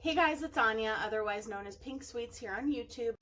Hey guys, it's Anya, otherwise known as Pink Sweets here on YouTube.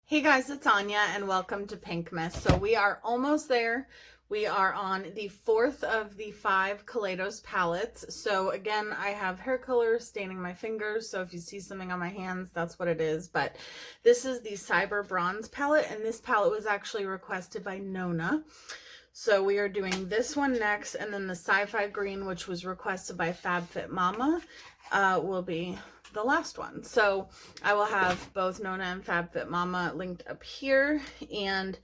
Hey guys, it's Anya and welcome to Pink Mist. So we are almost there. We are on the fourth of the 5 Kaleidos palettes. So again, I have hair color staining my fingers. So if you see something on my hands, that's what it is. But this is the Cyber Bronze palette, and this palette was actually requested by Nona. So we are doing this one next, and then the Sci-Fi Green, which was requested by FabFit Mama, will be the last one. So I will have both Nona and FabFit Mama linked up here, and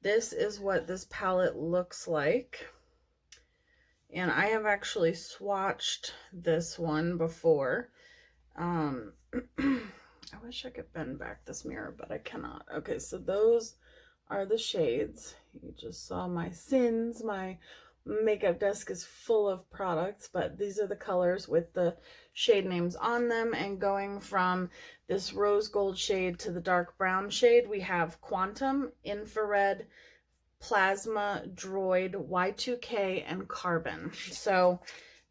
this is what this palette looks like. And I have actually swatched this one before. I wish I could bend back this mirror, but I cannot. Okay, so those are the shades. You just saw my sins. My makeup desk is full of products, but these are the colors with the shade names on them. And going from this rose gold shade to the dark brown shade, we have Quantum, Infrared, Plasma, Droid, Y2K, and Carbon. So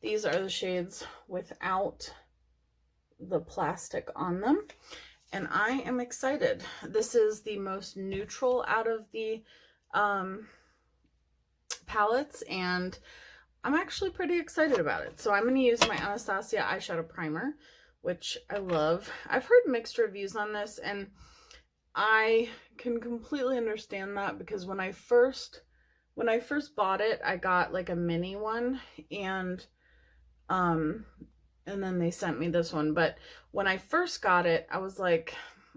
these are the shades without the plastic on them, and I am excited. This is the most neutral out of the palettes, and I'm actually pretty excited about it. So I'm going to use my Anastasia eyeshadow primer, which I love. I've heard mixed reviews on this, and I can completely understand that, because when I first bought it, I got like a mini one, and then they sent me this one. But when I first got it, I was like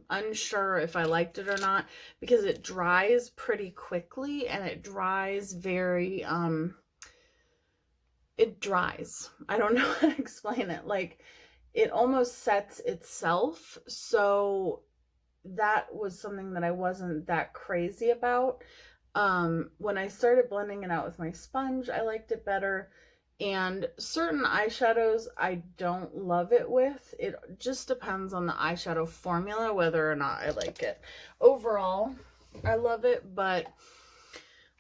unsure if I liked it or not, because it dries pretty quickly, and it dries very it dries. I don't know how to explain it. Like, it almost sets itself. So that was something that I wasn't that crazy about. When I started blending it out with my sponge, I liked it better. And certain eyeshadows I don't love it with. It just depends on the eyeshadow formula whether or not I like it. Overall, I love it, but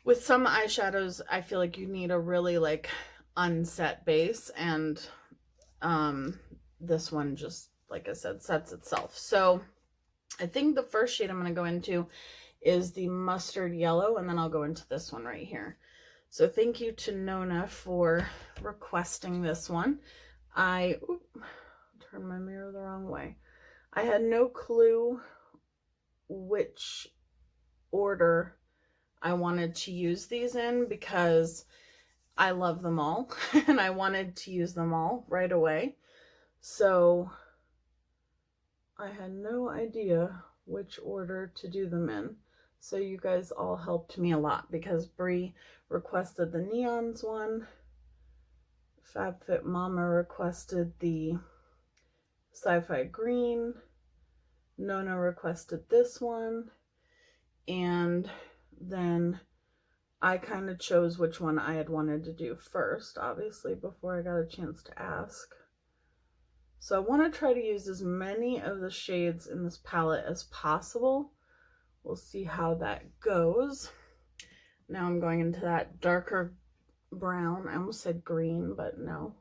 with some eyeshadows, I feel like you need a really like unset base, and this one just, like I said, sets itself. So I think the first shade I'm going to go into is the mustard yellow, and then I'll go into this one right here. So thank you to Nona for requesting this one. I turned my mirror the wrong way. I had no clue which order I wanted to use these in, because I love them all and I wanted to use them all right away. So I had no idea which order to do them in. So you guys all helped me a lot, because Brie requested the neons one, FabFit Mama requested the Sci-Fi Green, Nona requested this one, and then I kind of chose which one I had wanted to do first, obviously, before I got a chance to ask. So I want to try to use as many of the shades in this palette as possible. We'll see how that goes. Now I'm going into that darker brown. I almost said green, but no.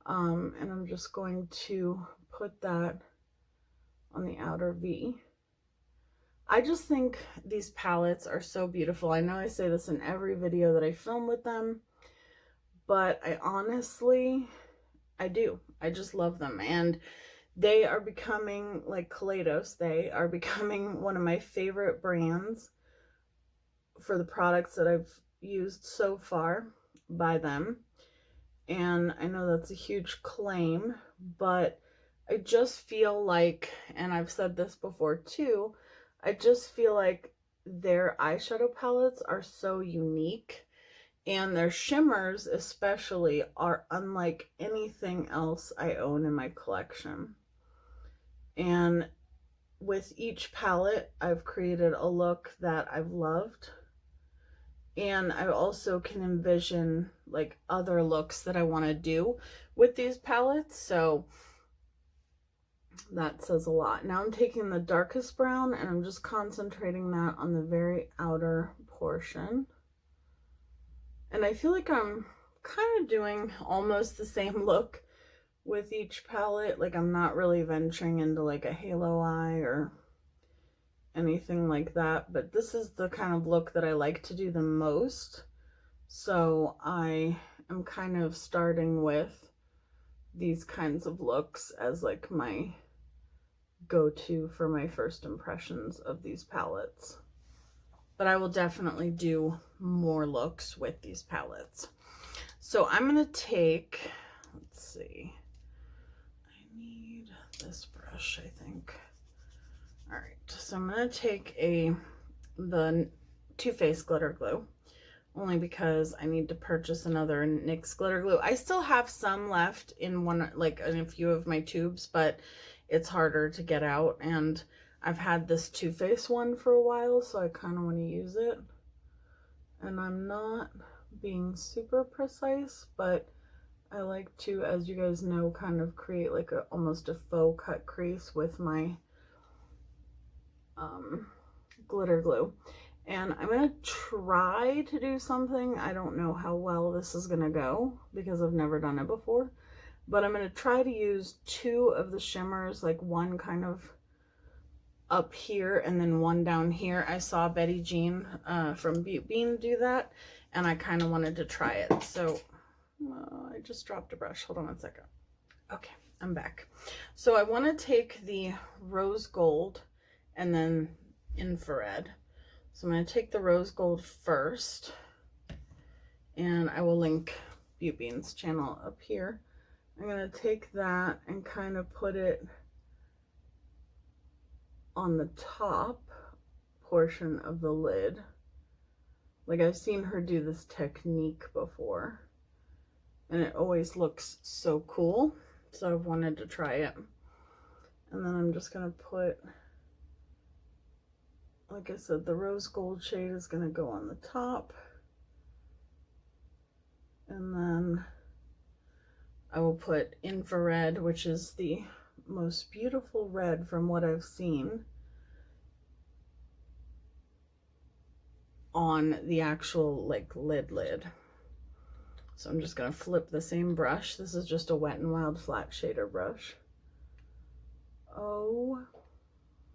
And I'm just going to put that on the outer V. I just think these palettes are so beautiful. I know I say this in every video that I film with them, but I honestly, I do. I just love them. And they are becoming, like Kaleidos, they are becoming one of my favorite brands for the products that I've used so far by them. And I know that's a huge claim, but I just feel like, and I've said this before too, I just feel like their eyeshadow palettes are so unique, and their shimmers especially are unlike anything else I own in my collection. And with each palette, I've created a look that I've loved, And I also can envision like other looks that I want to do with these palettes. So that says a lot. Now I'm taking the darkest brown and I'm just concentrating that on the very outer portion. And I feel like I'm kind of doing almost the same look with each palette. Like I'm not really venturing into like a halo eye or anything like that, but this is the kind of look that I like to do the most. So I am kind of starting with these kinds of looks as like my go-to for my first impressions of these palettes. But I will definitely do more looks with these palettes. So I'm going to take, let's see, I need this brush, I think. All right, so I'm going to take the Too Faced glitter glue, only because I need to purchase another NYX glitter glue. I still have some left in in a few of my tubes, but it's harder to get out, and I've had this Too Faced one for a while, so I kind of want to use it. And I'm not being super precise, but I like to, as you guys know, kind of create like almost a faux cut crease with my glitter glue. And I'm going to try to do something. I don't know how well this is going to go because I've never done it before. But I'm going to try to use two of the shimmers, like one kind of up here and then one down here. I saw Betty Jean from Beauty Bean do that, and I kind of wanted to try it. So I just dropped a brush. Hold on one second. Okay, I'm back. So I want to take the rose gold and then infrared. So I'm going to take the rose gold first, and I will link Beauty Bean's channel up here. I'm going to take that and kind of put it on the top portion of the lid. Like I've seen her do this technique before, and it always looks so cool. So I've wanted to try it. And then I'm just going to put, like I said, the rose gold shade is going to go on the top. And then I will put infrared, which is the most beautiful red from what I've seen, on the actual like lid. So I'm just going to flip the same brush. This is just a Wet n Wild flat shader brush. Oh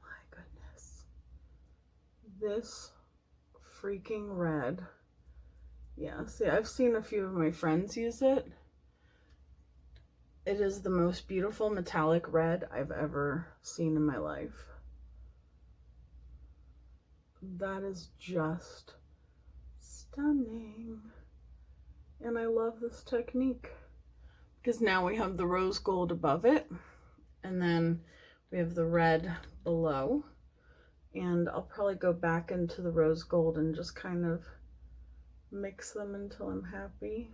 my goodness. This freaking red. Yeah, see, I've seen a few of my friends use it. It is the most beautiful metallic red I've ever seen in my life. That is just stunning. And I love this technique because now we have the rose gold above it, and then we have the red below. And I'll probably go back into the rose gold and just kind of mix them until I'm happy.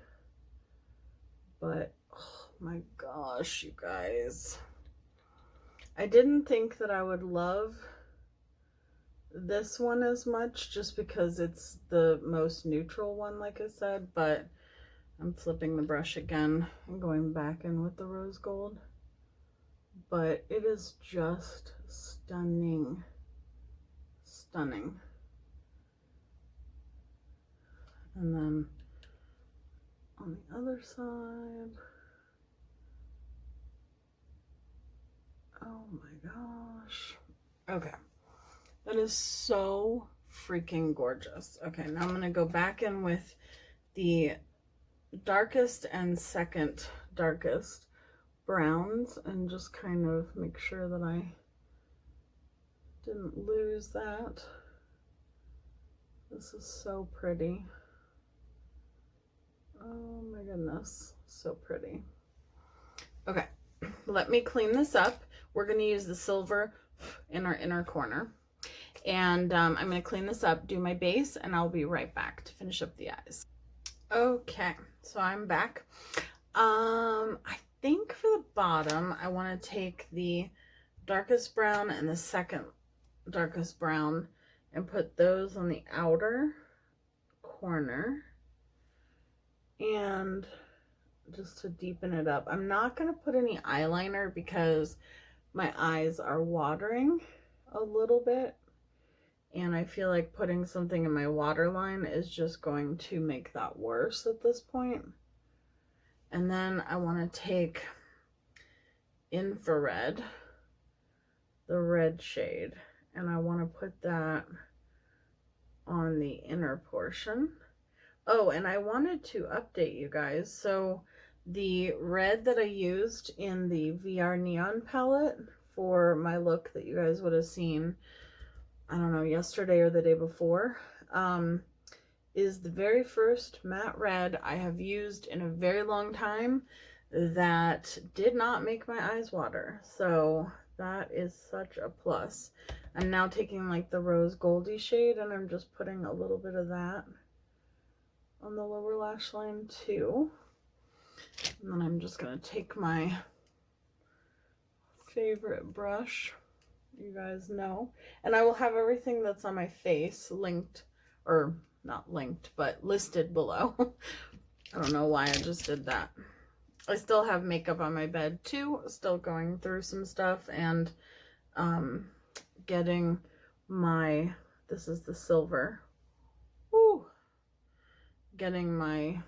But oh my gosh, you guys, I didn't think that I would love this one as much just because it's the most neutral one, like I said, but I'm flipping the brush again and going back in with the rose gold. But it is just stunning. Stunning. And then on the other side. Oh my gosh. Okay. That is so freaking gorgeous. Okay, now I'm going to go back in with the darkest and second darkest browns and just kind of make sure that I didn't lose that. This is so pretty. Oh my goodness, so pretty. Okay, let me clean this up. We're going to use the silver in our inner corner. And I'm going to clean this up, do my base, and I'll be right back to finish up the eyes. Okay, so I'm back. I think for the bottom, I want to take the darkest brown and the second darkest brown and put those on the outer corner, and just to deepen it up. I'm not going to put any eyeliner because my eyes are watering a little bit, and I feel like putting something in my waterline is just going to make that worse at this point. And then I want to take infrared, the red shade, and I want to put that on the inner portion. Oh, and I wanted to update you guys. So the red that I used in the VR Neon palette for my look that you guys would have seen, I don't know, yesterday or the day before, is the very first matte red I have used in a very long time that did not make my eyes water. So that is such a plus. I'm now taking like the rose goldy shade, and I'm just putting a little bit of that on the lower lash line too. And then I'm just going to take my favorite brush, you guys know, and I will have everything that's on my face linked, or not linked, but listed below. I don't know why I just did that. I still have makeup on my bed too, still going through some stuff, and getting my, this is the silver, woo, getting my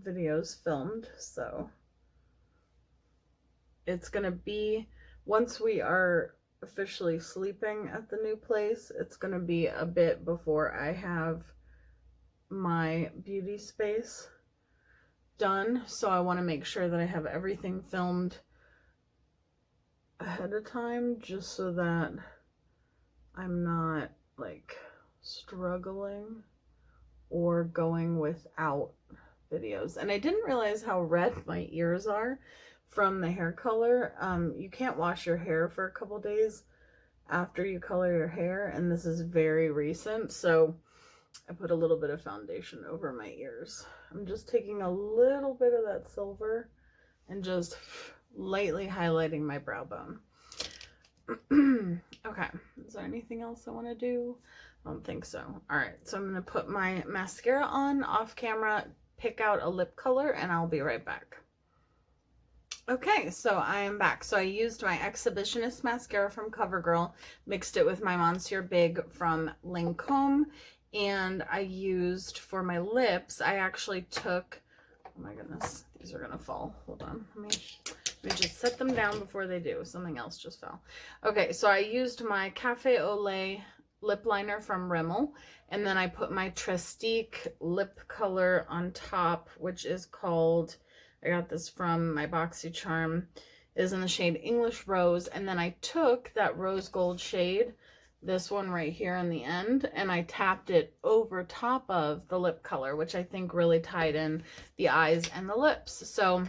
videos filmed. So it's gonna be, once we are officially sleeping at the new place, it's gonna be a bit before I have my beauty space done. So I want to make sure that I have everything filmed ahead of time, just so that I'm not like struggling or going without videos. And I didn't realize how red my ears are from the hair color. You can't wash your hair for a couple days after you color your hair, and this is very recent, so I put a little bit of foundation over my ears. I'm just taking a little bit of that silver and just lightly highlighting my brow bone. Okay, is there anything else I want to do? I don't think so. All right, so I'm going to put my mascara on off camera, pick out a lip color, and I'll be right back. Okay, so I am back. So I used my Exhibitionist mascara from Covergirl, mixed it with my Monsieur Big from Lancome, and I used, for my lips, I actually took, oh my goodness, these are gonna fall. Hold on, let me just set them down before they do. Something else just fell. Okay, so I used my Cafe au Lait lip liner from Rimmel, and then I put my Trestique lip color on top, which is called, I got this from my BoxyCharm, is in the shade English Rose, and then I took that rose gold shade, this one right here on the end, and I tapped it over top of the lip color, which I think really tied in the eyes and the lips. So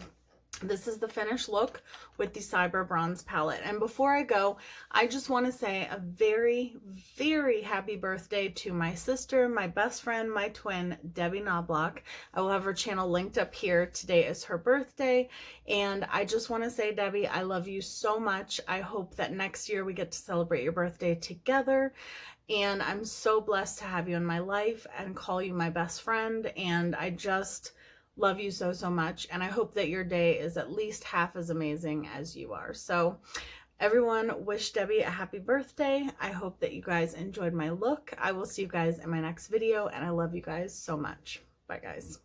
this is the finished look with the Cyber Bronze palette. And before I go, I just want to say a very, very happy birthday to my sister, my best friend, my twin, Debbie Knoblauch. I will have her channel linked up here. Today is her birthday. And I just want to say, Debbie, I love you so much. I hope that next year we get to celebrate your birthday together. And I'm so blessed to have you in my life and call you my best friend. And I just love you so, so much. And I hope that your day is at least half as amazing as you are. So everyone, wish Debbie a happy birthday. I hope that you guys enjoyed my look. I will see you guys in my next video, and I love you guys so much. Bye, guys.